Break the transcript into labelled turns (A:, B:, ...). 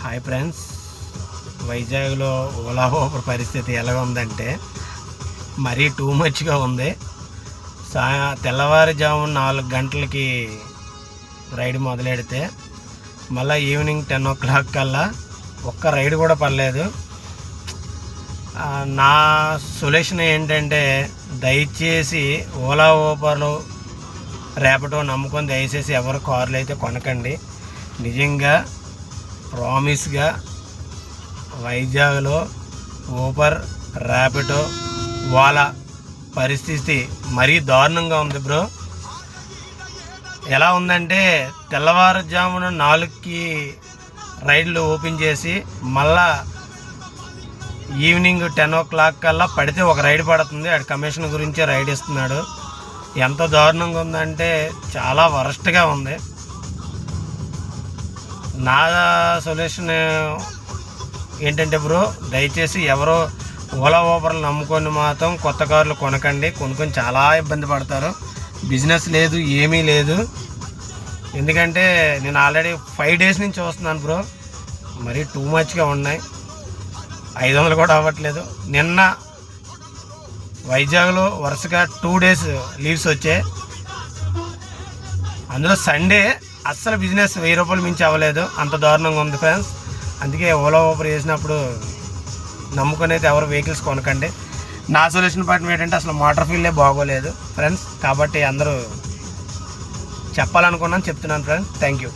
A: Hi friends, వైజాగ్లో Ola Uber పరిస్థితి ఎలా ఉందంటే మరీ టూ మచ్గా ఉంది. తెల్లవారుజామున 4 గంటలకి రైడ్ మొదలెడితే మళ్ళీ ఈవినింగ్ 10 o'clock కల్లా ఒక్క రైడ్ కూడా పడలేదు. నా సొల్యూషన్ ఏంటంటే దయచేసి ఓలా ఊబర్లు ర్యాపిడో నమ్ముకొని దయచేసి ఎవరు కార్లు అయితే కొనకండి. నిజంగా ప్రామిస్గా వైజాగ్లో ఊబర్ ర్యాపిడో ఓలా పరిస్థితి మరీ దారుణంగా ఉంది బ్రో. ఎలా ఉందంటే తెల్లవారుజామున 4కి రైడ్లు ఓపెన్ చేసి మళ్ళా ఈవినింగ్ 10 o'clock కల్లా పడితే ఒక రైడ్ పడుతుంది. ఆడు కమిషన్ గురించే రైడ్ ఇస్తున్నాడు. ఎంత దారుణంగా ఉందంటే చాలా వరస్ట్గా ఉంది. నా సొల్యూషన్ ఏంటంటే బ్రో, దయచేసి ఎవరో ఓలా ఊబర్లు నమ్ముకొని మాత్రం కొత్త కార్లు కొనకండి. కొనుక్కొని చాలా ఇబ్బంది పడతారు. బిజినెస్ లేదు, ఏమీ లేదు. ఎందుకంటే నేను ఆల్రెడీ 5 days నుంచి చూస్తున్నాను బ్రో, మరీ టూ మచ్గా ఉన్నాయి. 500 కూడా అవ్వట్లేదు. నిన్న వైజాగ్లో వరుసగా 2 days లీవ్స్ వచ్చాయి. అందులో సండే అస్సలు బిజినెస్ 1000 రూపాయలు మించి అవ్వలేదు. అంత దారుణంగా ఉంది ఫ్రెండ్స్. అందుకే ఓలా ఊబర్ చేసినప్పుడు నమ్ముకొని అయితే ఎవరు వెహికల్స్ కొనకండి. నా సొల్యూషన్ పాయింట్ ఏంటంటే అసలు మోటార్ ఫీల్డే బాగోలేదు ఫ్రెండ్స్. కాబట్టి అందరూ చెప్పాలనుకున్నాను, చెప్తున్నాను ఫ్రెండ్స్. Thank you.